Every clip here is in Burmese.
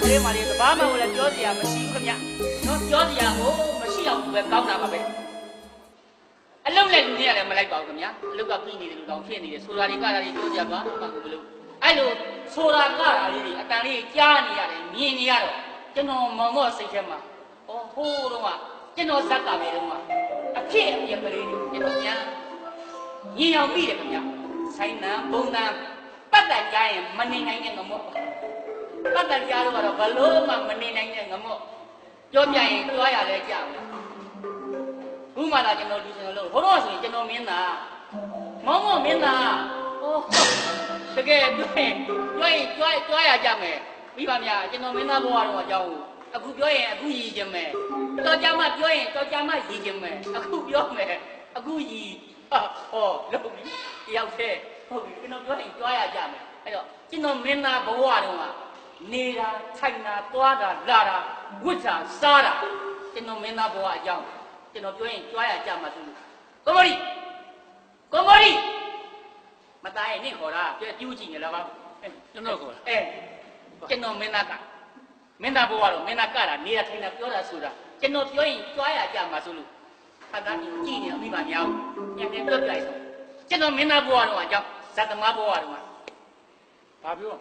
ကလေးမလေးကဘာမှမလဲပြောစရာမရှိဘူးခင်ဗျနော်ပြောစရာကိုမရှိအောင်ပဲကောင်းတာပါပဲအလုံးနဲ့လူတွေကလည်းမလိုက်ပါဘူးခင်ဗျအလုတ်ကပြီးနေတယ်လူတောင်ဖြစ်နေတယ်ဆိုတာတွေကတာတွေပြောစရာဘာမှမဟုတ်ဘူးလို့အဲ့လိုဆိုတာကတာလေးတွေအတန်လေးကြားနေရတယ်မြင်နေရတော့ကျွန်တော်မောင်မော့စိတ်ထဲမှာဟိုတော့ကကျွန်တော်ဇက်ကပဲတော့ကအဖြစ်အပျက်ကလေးတွေကျွန်တော်ညာညီအောင်ပြီးတယ်ခင်ဗျဆိုင်နာဘုံနာပတ်သက်ကြရင်မနေနိုင်တဲ့ငမော့ပတ်သက်ကြတော့ဘလို့မှမနေနိုင်တဲ့ငမော့ပြောပြရင်တွားရလဲကြောက်ဘူးမှလာကျွန်တော်လူစင်လို့ဟိုတော့ဆိုရင်ကျွန်တော်မင်းသားမောင်မော့မင်းသားတကယ်တွားရကြမယ်ပြီးပါများကျွန်တော်မင်းသားဘဝတော့အကြောင်းအခုပြောရင်အခုရည်ခြင်းမယ်တော်ကြမှာပြောရင်တော်ကြမှာရည်ခြင်းမယ်အခုပြောမယ်အခုရည်ဟောလုပ်ပြီတယောက်တည်းဟုတ်ပြီကျွန်တော်ပြောရင်ကြွားရကြမယ်အဲ့တော့ကျွန်တော်မင်းသားဘဝတုန်းကနေတာထိုင်တာသွားတာလာတာဝတ်တာစားတာကျွန်တော်မင်းသားဘဝအကြောင်းကျွန်တော်ပြောရင်ကြွားရကြမှာဆိုလို့ကိုမော်ရီမသားရဲ့နင့်ခေါ်တာပြူးကြည့်နေလားပါကျွန်တော်ခေါ်ကျွန်တော်မင်းသားကမင်းသားဘဝတော့မင်းသားကတာနေတာထိုင်တာပြောတာဆိုတာကျွန်တော်ပြောရင်ကြွားရကြမှာဆိုလို့အသားကြည့်နေအမိမများဘူးပြန်ပြောပြလိုက်တော့ကျွန်တော်မင်းသားဘဝတော့အကြောင်းဇတ်သမားဘဝတော့ဘာပြော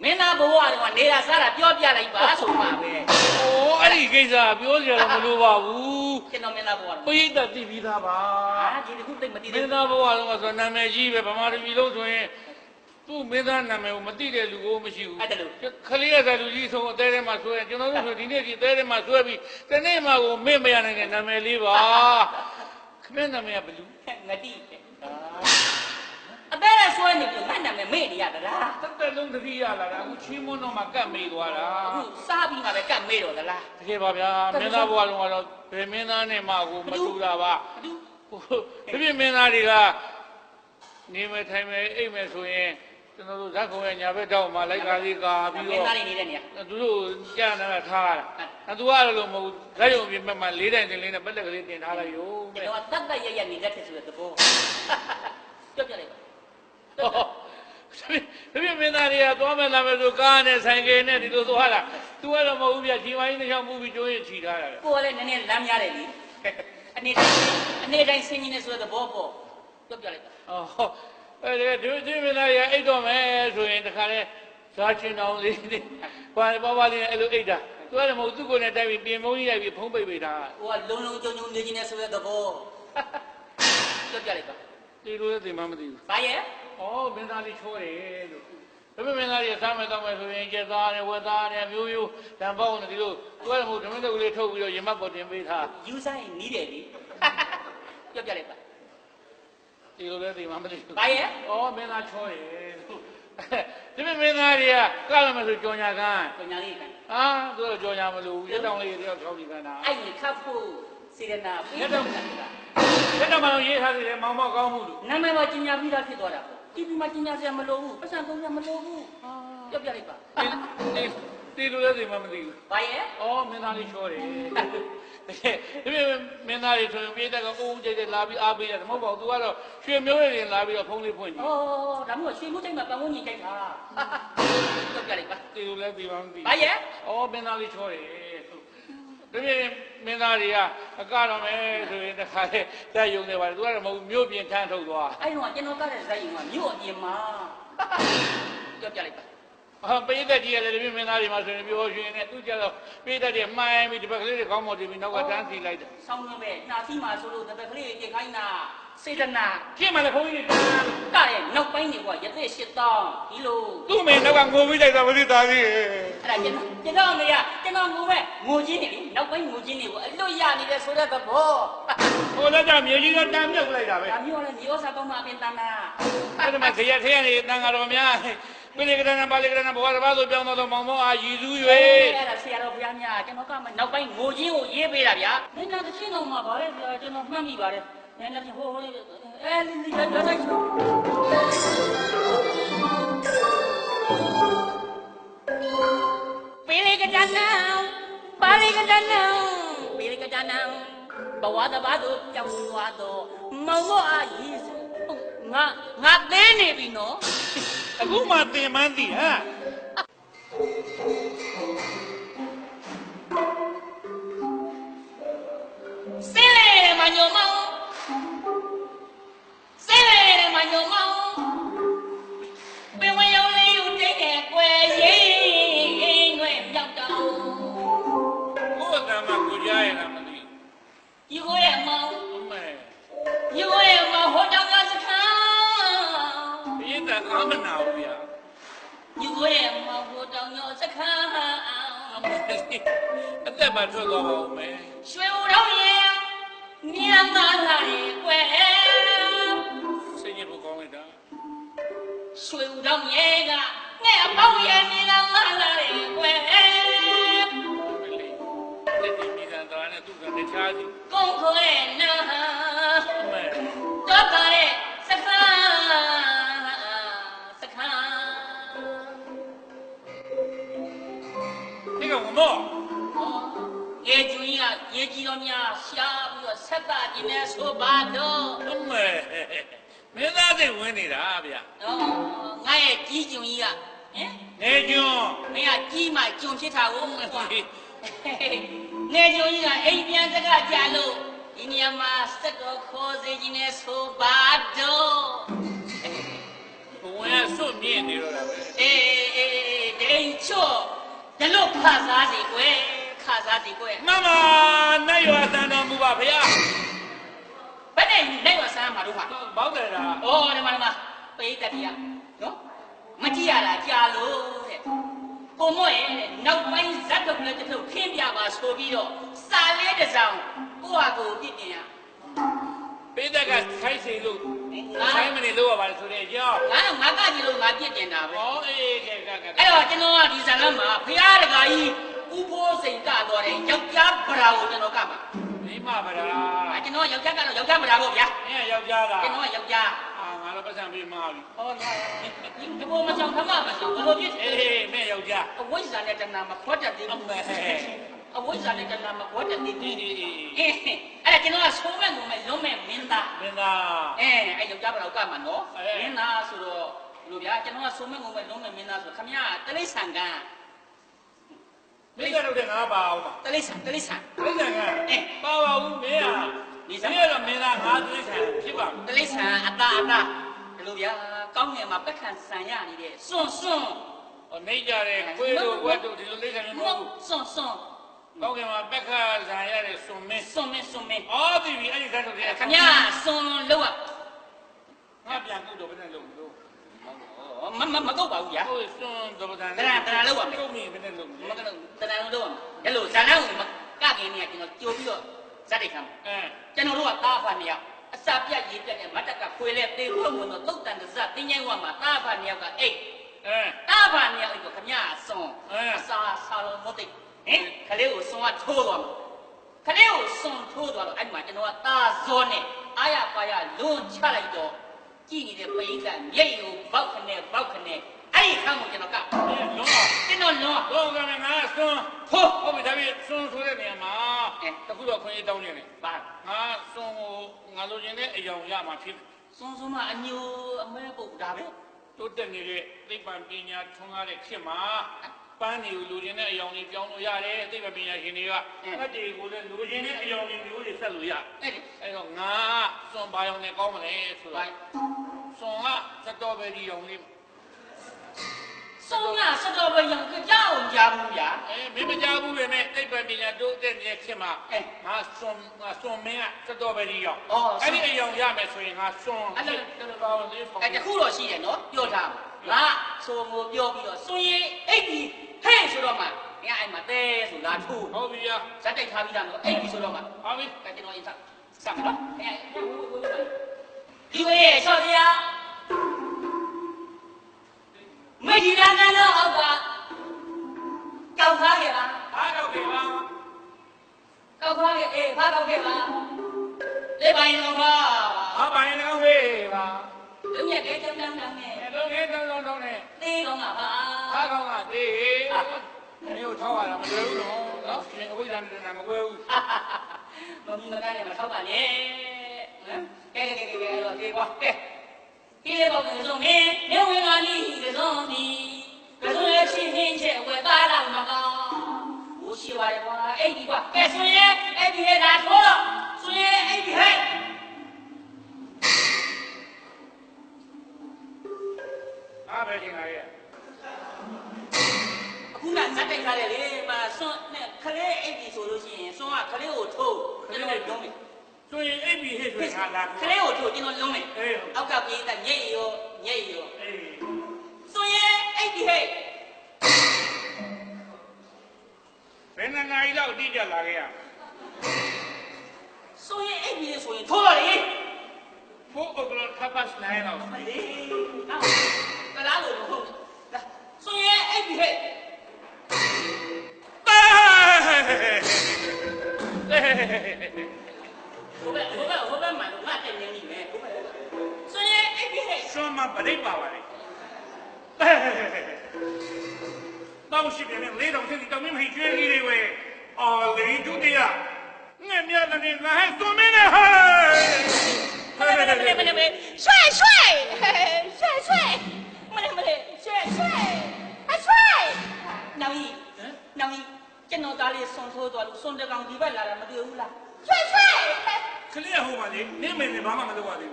မင်းသားဘဝတော့နေတာစားတာပြောပြလိုက်ပါဆိုမှာပဲโอ้အဲ့ဒီကိစ္စပြောစရာတော့မလိုပါဘူးကျွန်တော်မင်းသားဘဝပိဋကသိပြီးသားပါဟာဒီခုသိမသိမင်းသားဘဝတော့ဆိုနာမည်ကြီးပဲဗမာတပြည်လုံးဆိုရင်သူ့မင်းသားနာမည်ကိုမသိတဲ့လူကိုမရှိဘူးအဲ့ဒါလို့ခလေးရတဲ့လူကြီးဆုံးအသေးထဲမှာဆွဲကျွန်တော်တို့ဆိုဒီနေ့ဒီအသေးထဲမှာဆွဲပြီးတနေ့မှကိုမေ့မရနိုင်တဲ့နာမည်လေးပါခမင်းနာမည်ကဘလူငတိအသေးနဲ့ဆွဲနေပြီငါနာမည်မေ့နေရတာလားတက်လုံးတတိယလာတာအခုချီးမွန်းတော့မှကတ်မေ့သွားတာအခုစားပြီးမှပဲကတ်မေ့တော့သလားတကယ်ပါဗျာမင်းသားဘဝလုံးကတော့ဘယ်မင်းသားနဲ့မှကိုမတူတာပါဒီမင်းသားတွေကနေမယ်ထိုင်မယ်အိပ်မယ်ဆိုရင်ကျွန်တော်တို့ဇက်ခုံရဲ့ညာဘက်တောက်မှာလိုက်ကားလေးကာပြီးတော့မင်းသားတွေနေတဲ့နေရာသူတို့ကြာနေတာထားတာသူကတော့လို့မဟုတ်ဇက်ရုံပြင်မဲ့မှာ၄တိုင်တင်လေးနဲ့ပက်လက်ကလေးတင်ထားလိုက်ရောကျွန်တော်တတ်တတ်ရနေလက်ထက်ဆိုတဲ့သဘောပြပြလိုက်ပါဒီမင်းသားတွေကသွားမယ်လာမယ်ဆိုကားနဲ့ဆိုင်ကယ်နဲ့ဒီလိုသွားတာသူကတော့မဟုတ်ဘူးပြဒီဝိုင်းတစ်ချောင်းမှုပြီးကျိုးရင်ခြိထားတာကိုယ်ကလည်းနည်းနည်းလမ်းများတယ်လေအနေတိုင်းဆင်းနေဆိုတဲ့သဘောပေါ့ပြပြလိုက်ပါဒီမင်းသားရအိတ်တော့မယ်ဆိုရင်တခါလဲဇာချင်းတော်လေးဘာလေးနဲ့အဲ့လိုအိတ်တာသူကလည်းမဟုတ်သူ့ကိုယ်နဲ့တိုက်ပြီးပြင်မုန်းကြီးလိုက်ပြီးဖုံးပိတ်ပိတ်တာဟိုကလုံကြုံနေခြင်းနဲ့ဆိုတဲ့သဘောပြပြလိုက်ပါဒီလိုလည်းသိမှမသိဘူးဘာရဲ့မင်းသားလေးချိုးတယ်လို့ဒါပေမဲ့မင်းသားကြီးစားမယ်တော့မယ်ဆိုရင်ကျက်သားနဲ့ဝက်သားနဲ့မျိုးမျိုးတန်ပေါင်းနဲ့ဒီလိုသူကလည်းမဟုတ်ဓမင်းတုပ်လေးထုတ်ပြီးတော့ရမတ်ပေါ်တင်ပေးထားယူဆိုင်နီးတယ်လေပြပြလိုက်ပါဒီလိုလည်းသိမှမသိဘူးဘာရဲ့မင်းသားချိုးတယ်ဒီမင်းသားတွေကကလည်းမဆိုကြော်ညာကန်းကြော်ညာလေးကန်းသူကကြော်ညာမလို့ရက်တောင်လေးတယောက်ထောက်ပြီးကန်းတာအဲ့ဒီခတ်ဖို့စေရနာရက်တောင်မှရေးထားတယ်မောင်မောက်ကောင်းမှုလို့နာမည်မှာကျင်ညာပြီးသားဖြစ်သွားတာပေါ့တီဗီမှာကျင်ညာစရာမလိုဘူးပတ်စံသုံးစရာမလိုဘူးပြပြလိုက်ပါဒီလိုလည်းသိမှမသိဘူးဘာရဲ့မင်းသားလေးချိုးတယ်ဒီမင်းသားလေးဆိုရင်ပြေးတဲ့ကအုံးကြိတ်လာပြီးအားပေးတယ်မဟုတ်ပါဘူးသူကတော့ရွှေမျိုးတွေလာပြီးတော့ဖုံးလေးဖွင့်ကြည့်ဒါမျိုးရွှေမျိုးတိုင်းမှာပတ်ဝန်းကျင်ကြိုက်တာပြပြလိုက်ပါဒီလိုလည်းသိမှမသိဘာရဲ့မင်းသားလေးချိုးတယ်ဒီမင်းသားတွေကအကတော့မယ်ဆိုရင်တခါလေတက်ယုံနေပါတယ်သူကတော့မဟုတ်မြို့ပြင်ထမ်းထုတ်သွားအဲ့တော့ကျွန်တော်ကတဲ့ဇက်ယုံကမြို့အပြင်မှာပြပြလိုက်ပါပိသက်ကြီးကလည်းဒီမင်းသားတွေမှာဆိုရင်ပြောရွှင်နေသူကြတော့ပိသက်တွေမှိုင်းပြီးဒီဘက်ကလေးတွေကောင်းမော်တင်ပြီးနောက်ကတန်းစီလိုက်တယ်ဆောင်းနေပဲနှာစီးမှာဆိုလို့ဒီဘက်ကလေးတွေခိုင်းတာစေတနာဖြစ်မှလည်းဘုန်းကြီးတွေကတဲ့နောက်ပိုင်းတွေကရသက်၈တောင်းဒီလိုသူ့မင်းနောက်ကငိုပြီးလိုက်တာမသိသားကြီးအဲ့ဒါကျွန်တော်နေရကျွန်တော်ငိုမဲ့ငိုချင်းနေလေနောက်ပိုင်းငိုချင်းတွေကိုအလွတ်ရနေတဲ့ဆိုတဲ့သဘောဟိုလည်းကြမြေကြီးကတန်းမြုပ်လိုက်တာပဲဒါမျိုးလည်းမျိုးစားကောင်းမှအပြင်တန်းတာအဲ့ဒါမှခရက်ထဲကနေတန်းကတော့များပိလေကရဏပါလေကရဏဘဝတစ်ပါးဆိုပြောင်းတော့မောင်မောအားရည်စူး၍အဲ့ဒါဆရာတော်ဘုရားများကျွန်တော်ကမှနောက်ပိုင်းငိုချင်းကိုရေးပေးတာဗျာမင်းတို့တစ်ချင်းတော့မှဗါလဲဆရာကျွန်တော်မှတ်မိပါတယ်နည်းနည်းဟိုလေးလေးရရလိုက်ပိလေကရဏပါလေကရဏပိလေကရဏဘဝတစ်ပါးသို့ပြောင်းသွားတော့မောင်မောအားရည်စူးငါသေးနေပြီနော်အခုမှသင်မှန်းသိဟမ် ကိုရဲ့မောင်ကိုတောင်ရောစခန်း အသက်မှထွက်သွားပါဦးမယ် ရွှေဦးတော်ရဲ့မြန်သာလာရဲ့ကွယ် စိတ်ညစ်ဖို့ကောင်းလိုက်တာ ရွှေဦးတော်ရဲ့ကငဲ့အပေါင်းရဲ့မြန်သာလာရဲ့ကွယ် မလေးတက်ဒီမိသားတော်နဲ့သူကတခြားစီ ကုန်းခွဲနာ အမေ တော့ပါတဲ့စခန်းစခန်း ဒီကမမော ရေကျွင်းကရေကြီးတော်များရှားပြီးတော့ဆက်တာကျင်နေဆိုပါတော့ အမေမင်းသားစိတ်ဝင်နေတာဗျာ နော်ငါရဲ့ကြီးကျွင်းကြီးကဟင် နေကျွန်း မင်းကကြီးမှကျွန်းဖြစ်တာကိုမကွာနေကျွန်းကြီးကအိမ်ပြန်စကားကြလို့ဒီနေရာမှာစက်တော်ခေါ်စေခြင်းနဲ့ဆိုပါတော့ ဘဝင်ကစွတ်မြင့်နေတော့တာပဲ အေးဒိန်ချော့ဒါလို့ခါစားစီကွယ်ခါစားစီကွယ် မမနိုင်ရွာသံတော်မူပါဗျာ ဘယ်နဲ့လိုက်ဝဆမ်းမှာတို့ဟာ ဘောက်တယ်လား ဩဒီမှာပိတ်တတိယနော်မကြည့်ရတာကြာလို့တဲ့ကိုမော့ရဲ့နောက်ပိုင်းဇက်ထုတ်လည်းတစ်ထုတ်ခင်းပြပါဆိုပြီးတော့စာလေးတစ်စောင်ကိုယ့်ဟာကိုပြစ်တင်ရ ပေးတက်ကခိုက်စီလို့ခိုင်းမနေလို့ရပါလေဆိုတဲ့ကြောက် ငါကကြီးလို့ငါပြစ်တင်တာပဲ ဟောအေးကဲကဲ အဲ့တော့ကျွန်တော်ကဒီဇာတ်လမ်းမှာဖရာတကာကြီးဥဖိုးစိန်ကတော့တဲ့ယောက်ျားဗရာကိုကျွန်တော်ကမှာ မိမဗရာ ကျွန်တော်ယောက်ျားကတော့ယောက်ျားဗရာပေါ့ဗျာ အင်းယောက်ျားလား ကျွန်တော်ကယောက်ျား အာငါတော့ပတ်စံပေးမှာပြီ ဟောဒီဘောမဆောင်ခမမဆောင်ဘယ်လိုပြစ် အေးမဲယောက်ျား အဝိဇ္ဇာနဲ့တဏှာမခွတ်တတ်သေးဘူးအဝိဇ္ဇာနဲ့တဏှာမခွတ်တတ်သေးဘူးအဲ့ဒါကျွန်တော်ကဆိုးမဲ့ငုံမဲ့လုံးမဲ့မင်းသား မင်းသား အဲ့ယောက်ျားဗရာကမှာနော်မင်းသားဆိုတော့ဘယ်လိုဗျာကျွန်တော်ကဆိုးမဲ့ငုံမဲ့လုံးမဲ့မင်းသားဆိုခမရတလိษံက မိကတော့တဲ့ငါပါအောင်ပါ တလိษံ ပြိဿကပါပါဦးမင်းဟာဒီစမေတော့မင်းသားငါသွေးဆန်ဖြစ်ပါမယ် တလိษံအတာဘယ်လိုဗျာကောင်းငယ်မှာပက်ခံဆန်ရနေတဲ့စွန့် ဟောနေကြတဲ့ခွေးတို့ဝက်တို့ဒီလိုလိမ့်တယ်မဟုတ်ဘူး စွန့် ကောင်းကင်မှာပက်ခါဆန်ရတဲ့စွန်မင်း စွန့်မင်း အော်ဒီပြီအဲ့ဒီကတော့တဲ့ ခမရစွန့်လောက် ငါပြန်ကုတ်တော့ဘယ်နဲ့လုပ်လို့ မကုတ်ပါဘူးဗျာ ဟိုစွန်တော့ဗဒန် တရာလောက်ပါမယ် ကုတ်မိဘယ်နဲ့လုပ် မကတော့တဏှာလုံးလောက်ပါမယ်အဲ့လိုဇာတ်လမ်းကိုကကင်းနေကျွန်တော်ကြိုပြီးတော့ဇတ်တိတ်ခံ အဲ ကျွန်တော်တို့ကတားဖာနှစ်ယောက်အစာပြတ်ရေးပြတ်တဲ့မတ်တက်ကခွေလဲတေဖို့ဝင်တော့တုတ်တန်တစတင်းငိုင်းဝမှာတားဖာနှစ်ယောက်ကအိတ် အဲ တားဖာနှစ်ယောက်အိတ်ကိုခမရစွန်အစာဆာလုံးမသိဟင်ခလေးကိုစွန်ကထိုးသွားမှာခလေးကိုစွန်ထိုးသွားတော့အဲ့မှာကျွန်တော်ကတားဇောနဲ့အာရပါရလွန်ချလိုက်တော့ကြည့်နေတဲ့ပိကမြိတ်ကိုဘောက်ခနဲ့အဲ့ဒီခန်းကိုကျွန်တော်က လုံး ကျွန်တော်လွန် တော့ကငါစွန် ထိုး ဟုတ်ပြီဒါပြီစွန်ဆိုတဲ့နေရာမှာတခုတော့ခွင့်ရတောင်းနေတယ် ပါ ငါစွန်ကိုငါလိုချင်တဲ့အယောင်ရမှာဖြစ် စွန်စွန်မအညိုအမဲပုတ်ဒါပဲ တိုးတက်နေတဲ့သိပ္ပံပညာထွန်းကားတဲ့ခေတ်မှာပန်းတွေကိုလူချင်းတဲ့အယောင်ကြီးပြောင်းလို့ရတယ်သိပ္ပံပညာရှင်တွေကငတ်တွေကိုလည်းလူချင်းတဲ့အယောင်ကြီးမျိုးတွေဆက်လို့ရ အဲ့ဒီ အဲ့တော့ငါစွန်ပါယောင်နဲ့ကောင်းမလဲဆိုတော့စွန်ကစတော်ဘယ်ဒီယောင်လေး စွန်ကစတော်ဘယ်ရောင်ကြောက်ကြဘူးဗျာ မင်းမကြဘူးပဲနဲ့သိပ္ပံပညာတိုးတက်နေတဲ့ခေတ်မှာငါစွန်မင်းကစတော်ဘယ်ဒီယောင်အဲ့ဒီအယောင်ရမယ်ဆိုရင်ငါစွန်အဲ့ပါဝင်လေးဖောင်း အဲ့တခုတော့ရှိတယ်နော်ပြောထားမှာငါဆိုကိုပြောပြီးတော့စွန်ရင်အိတ်ဒီဟဲ့ဆိုတော့မှငါအဲ့မှာတဲဆိုလာထူ ဟုတ်ပြီဗျာ ဇက်တိုက်ထားပြီးသားနော်အိတ်ဒီဆိုတော့မှ ဟုတ်ပြီ ကဲကျွန်တော်အင်စားစမ်းတော့အဲ့ဒီဝေးဆော်စရာမကြီးလာကတော့အောက်ကကြောက်ထားခဲ့လား အားတော့ပြီလား ကောက်ထားခဲ့အေးဘာကောက်ခဲ့လားလေးပိုင်းတော့ပါ အပိုင်တော့ဝေးပါ လူမြက်ကဲတောင်းတောင်းနဲ့ လုံးငယ်တောင်းတောင်းနဲ့ သေးတော့မှာပါ အားကောင်းကသေးမျိုးထောက်ရတာမလွယ်ဘူးနော်ရှင်အဝိဇ္ဇာနဲ့မကွဲဘူး မမကလည်းမထောက်ပါနဲ့နော်ကဲတော့ဒီကွာကဲဒီဘောကစုံနေနေဝင်လာလိကစုံဒီကစုံရဲ့ချင်းချင်းချက်ဝဲသားလာမှာကောဦးရှိပါရဲ့ကွာအဲ့ဒီကွာကဲဆိုရင်အဲ့ဒီရဲ့ဒါထိုးတော့ဆိုရင်အဲ့ဒီဟဲ့ အားပဲတင်လာရဲ့ ခုနဇက်တိုက်ထားတယ်လေမစွန်းနဲ့ခလေးအိတ်ပြီဆိုလို့ရှိရင်စွန်းကခလေးကိုထိုးကျွန်တော်လုံးမယ် ဆိုရင်အိပ်ပြီးဟဲ့ဆိုငါလာ ခလေးကိုထိုးကျွန်တော်လုံးမယ် အေး အောက်ကပြေးတဲ့ညိတ်ရော အေး စွန်းရဲ့အိတ်ပြီဟဲ့ ယ်နှစ်နာရီလောက်တိကျလာခဲ့ရ ဆိုရင်အဲ့ဒီဆိုရင်ထိုးတော့လေ 4 o'clock past 9လောက် မလေးအော်တလားလို့မဟုတ်လားဆိုရင်အဲ့ဒီဟဲ့ဟိုဘက်မှာငါတက်နေနေမယ်ဆိုရင်အဲ့ဒီဟဲ့ စွမ်းမပရိပါပါလေတောင်းရှိပြန်လေလေးတော်ချင်းတောင်းမင်းကျွေးကြီးတွေဝဲအော်လေဒုတိယငါမြတ်တဲ့ငါဟဲ့သွမင်းနဲ့ဟဲ့帅帅，帅帅，没嘞，帅帅，啊帅！老姨，老姨，见到家里送错多了，送这刚地板来了，没丢了。帅帅，可厉害嘛你，你没你妈妈没得话的。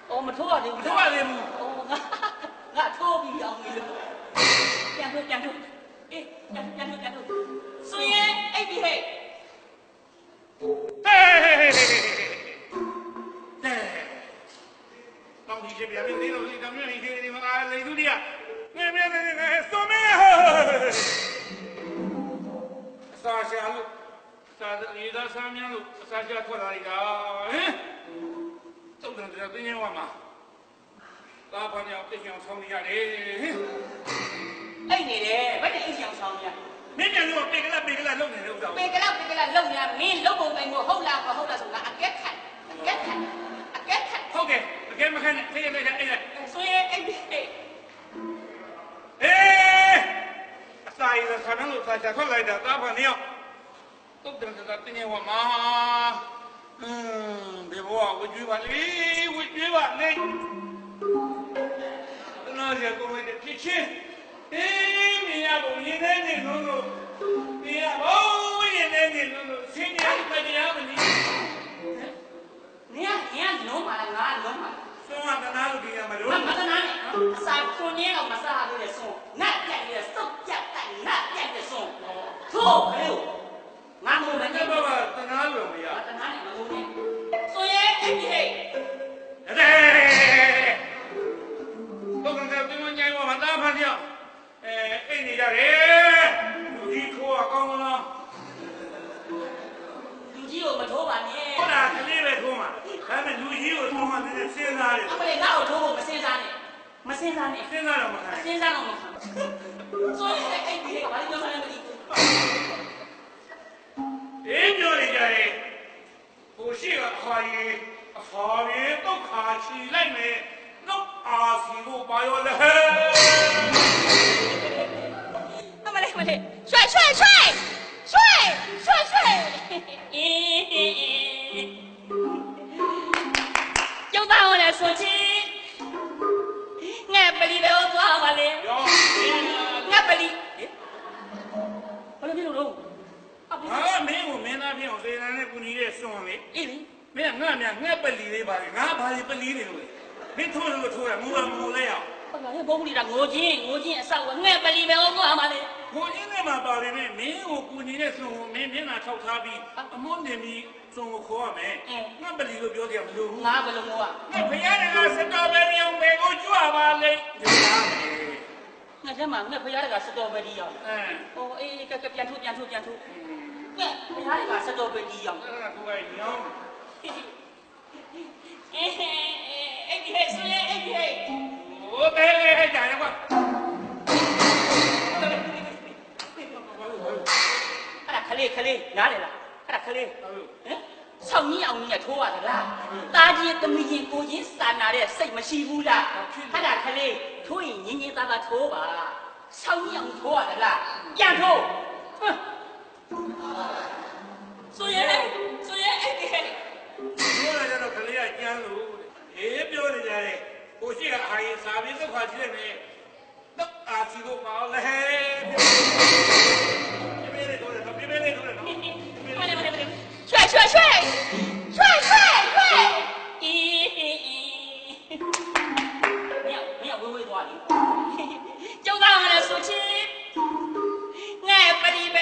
哦，没错的，没错的么？哦，我错不了你了。讲出，哎，讲出，所以哎比嘿，当地这边的那种咱们那些地方啊，雷都的，那边那说明沙下路，离到三面路，沙下拖哪里个？走成这对面话嘛，大半鸟不想冲你下的。哎你嘞，不是影响上面。明天我背个来弄你都不知道。背个来弄呀，没弄不背我后来从哪给看。好嘅，给没看呢？可以来看，所以啥意思？他们路沙下快来的，大半鸟都等着他对面话嘛。别我我举吧你，那些各位的脾气。你呀不应该你弄弄，你呀不应该你弄弄，今年快点要不你，你呀弄嘛了，俺弄嘛。送啊在哪路地呀嘛就？我在哪里？3年了，我啥都得送，俺家里送家带，俺家里送，错没有？俺弄的。那爸爸在哪路没呀？在哪里？我弄的。所以哎，都跟他对我讲我们大胖子。你家人，有几口啊？讲了，有几有没抽吧你？我俩肯定来抽嘛，咱们有几有抽嘛，这是现啥的？不对，俺有抽，没现啥的，没现啥的。现啥都没看。现啥都没看。所以把你叫上来没的。庙里家人，不是个好人都看起来没，那20多把要来。没，帅！就当我来说起，俺不离了我做好嘞，俺不离。我来别录。没那片，虽然那姑娘也送没，没俺不离的吧，俺怕你不离的了，没偷了，我来呀。我不离了，我今上我俺不离了我做好嘞。我现在嘛包里面没有姑娘的生活，没拿炒茶比，没那米生活好没，俺不离个表弟不留。俺不留我啊。俺陪伢那个是到外面买个猪吧嘞，就啥的。俺什么？俺陪伢那个是到外地呀。哦，这变出。俺陪伢那个是到外地呀。那个都一样。我给讲一个。可嘞，哪来了？可嘞，操你娘你也抽啊的啦！大姐都没见过人三拿的，谁没辛苦啦？可嘞，抽人咋抽吧？操你娘抽啊的啦！杨抽，所以我那家都可嘞啊，讲路的，表的家嘞，我这个阿姨啥名字快起来没？那20多包嘞。帅！你要微多的，就当我来说起，俺不离呗。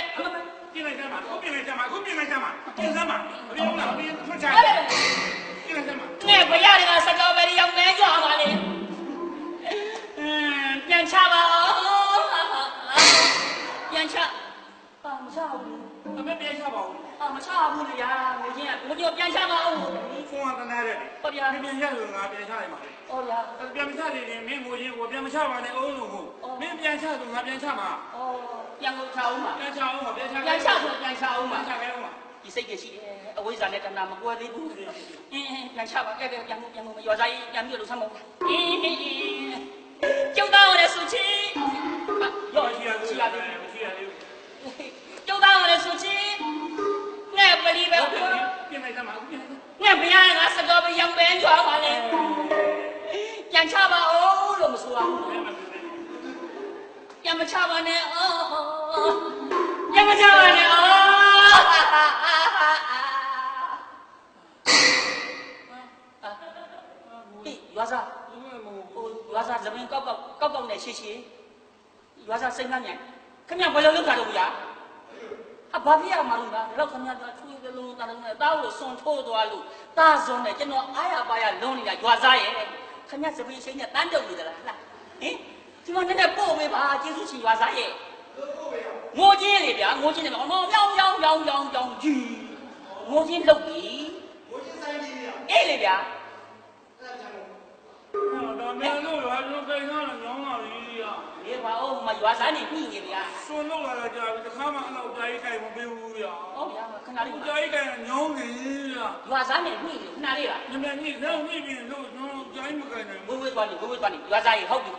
进来干嘛？不用了，别出钱。进来干嘛？俺不要那个是老板的要买家嘛的，变钱吧，变钱。မချဘူး အမေပြန်ချပါဦး မချဘူးလေရာငိုချင်းကငိုချင်းပြန်ချပါဦး ဖုန်းကတနာတဲ့ ဟုတ်ဗျာ ပြန်ချလို့ငါပြန်ချလိုက်ပါလေ ဟုတ်ဗျာ ပြန်မချနေရင်မင်းငိုချင်းကိုပြန်မချပါနဲ့အုံးလို့ကိုမင်းပြန်ချဆိုငါပြန်ချမှာ ပြန်ကိုချအောင်ပါ ပြန်ချအောင်ပြန်ချ ပြန်ချဆိုပြန်ချအောင်ပါ ချခဲ့အောင် ဒီစိတ်ကရှိတယ်အဝိဇ္ဇာနဲ့တဏှာမကွဲသေးဘူးပြန်ချပါကဲပြန်မရွာစားကြီးပြန်ပြီးလို့ဆမ်းမကျုံသားရယ်ဆိုချီရောရှိရတယ်ရှိရတယ်ကျုံသားရယ်ဆိုချီငဲ့ပလီပဲ ပြင်လိုက်သမှာပြင် ငဲ့ဘုရားကစကောပဲရောင်ပဲကြွားပါလေပြန်ချပါဦးလို့မဆိုအောင်ပြန်မချပါနဲ့ပြန်မချပါနဲ့ရွာစားရွာစားသမင်ကောက်နဲ့ရှိရွာစားစိတ်နှမ်းမြန်ခင်ဗျဘယ်လိုလုပ်တာတော့ဗျာဘာဖြစ်ရမှာလဲတော့ခင်ဗျာသူ့ရဲ့လုံးတာလုံးနဲ့တားကိုစွန်ထိုးသွားလို့တားစွန်နဲ့ကျွန်တော်အားရပါရလုံးနေတာရွာစားရဲ့ခင်ဗျသမင်ရှိနဲ့တန်းတုံနေသလားဟင်ဒီမှာနဲ့ပို့ပေးပါကျေးဇူးရှင်ရွာစားရဲ့ငိုချင်းလေဗျာငိုချင်းနေမှာပြောင်းကြီးငိုချင်းလုပ်ပြီငိုချင်းဆိုင်ပြီအေးလေဗျာတော့မင်းတို့ရွာလုံးကိန်းတော့ညောင်းလာပြီရ ဒီပါဦးမရွာစားနေပြီနေဗျာ စွန်လို့လာကြပြီတခါမှအဲ့လောက်ကြာကြီးကြိုက်မပေးဘူးရ ဟုတ်ဗျာခဏလေး ကြာကြီးကြိုက်ညောင်းနေရ ရွာစားနေပြီခဏလေးပါ ညမကြီးတော့နေပြီလို့ကြာကြီးမကြိုက်နိုင် ဘိုးသွားနေရွာစားရင်ဟုတ်ပြီ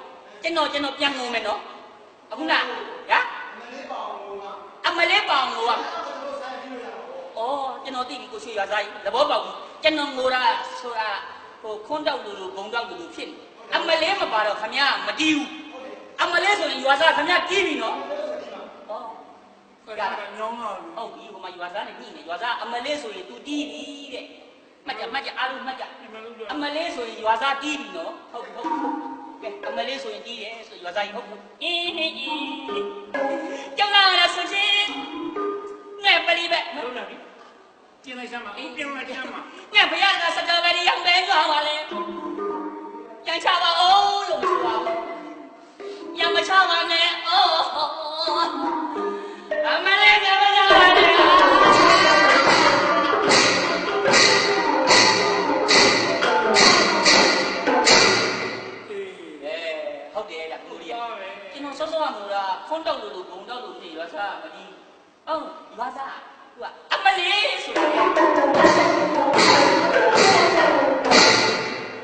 ကျွန်တော်ပြန်ငုံမယ်နော်အခုလားညာအမလေးပေါင်လို့อ่ะကျွန်တော်သိပြီကိုရွှေရွာစားရင်သဘောပေါက်ပြီကျွန်တော်ငိုတာဆိုတာခွန်းတောက်လို့ဘုံတောက်လို့ဖြစ်နေအမလေးမပါတော့ခမရမတီးဘူးအမလေးဆိုရင်ရွာစားခမရတီးပြီနော်ညောင်းလာပြီ ဟုတ်ပြီဟိုမှာရွာစားနေပြီနေရွာစားအမလေးဆိုရင် तू တီးပြီတဲ့မှတ်ကြအားလုံးမှတ်ကြအမလေးဆိုရင်ရွာစားတီးပြီနော်ဟုတ်ကဲအမလေးဆိုရင်တီးတယ်ဆိုရွာစားရင်ဟုတ်အင်းကျောင်းလာရဆိုချင်းငဲ့ပလီပဲ လုံးလာပြီကျင်းလိုက်စမ်းပါပြင်လိုက်စမ်းပါ ငဲ့ဘုရားကစကားပဲရောက်တယ်ကြွားပါလေပြန်ချပါအောင်လို့မဆိုပါဘူးပြန်မချပါနဲ့အမလေးကမချပါနဲ့ဟုတ်တယ်လားကိုရီးယားကျွန်တော်စောစောကမို့လားခွန်းတောက်လို့ဘုံတောက်လို့ဖြစ်ရွာစားမကြီးရွာစားသူကအမလေးဆိုတယ်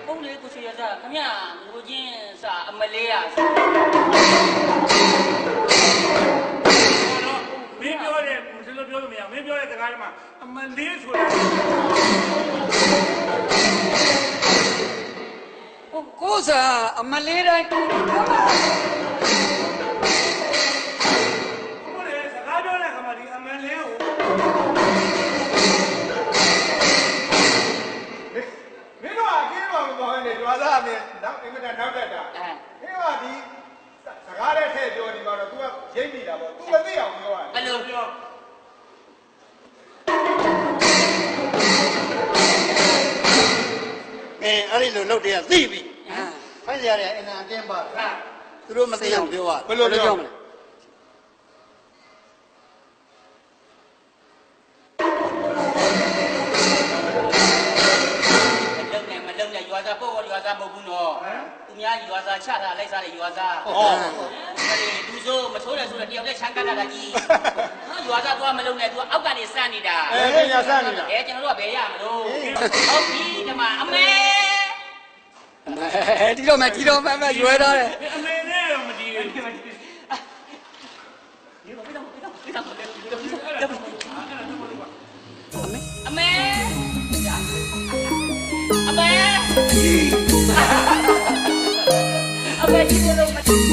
ဟုတ်လေကိုချေရစားခမရငိုချင်းစာအမလေးရဆိုမင်းပြောတယ်ဒီလိုပြောလို့မရမင်းပြောတဲ့စကားတွေမှာအမလေးဆိုတာကိုစားအမလေးတိုင်းဘုလေစကားပြောတဲ့ခါမှာဒီအမလေးကိုမင်းတို့အကင်းတော်မပေါ်နေကြွားသားအမေနောက်အင်မတန်နောက်တက်တာမင်းကဒီစကားတဲ့ထည့်ပြောနေမှာတော့ तू ကရိပ်မိတာပေါ့ तू မသိအောင်ပြောရတယ် ဘယ်လိုပြောအဲ့ဒီလိုလုပ်တယ်ကသိပြီဖိုက်ကြရတယ်အင်တာအတင်းပါသူတို့မသိအောင်ပြောရ ဘယ်လိုပြောမလဲမလုံနဲ့ရွာစားပေါ့ရွာစားမဟုတ်ဘူးနော်သူများရွာစားချတာလိုက်စားတယ်ရွာစားလူစိုးမဆိုးတယ်ဆိုတော့တယောက်တည်းချမ်းကတာကြီးရွာစားသွားမလုံနဲ့သူအောက်ကနေစမ်းနေတာ ပညာစနေတာ ကျွန်တော်တို့ကဘယ်ရမလို့ဟုတ်ပြီဒီမှာအမေ ဒီတော့မှရွယ်တော့တယ် အမေနဲ့တော့မကြည့်ဘူး အမေအမေဒီလို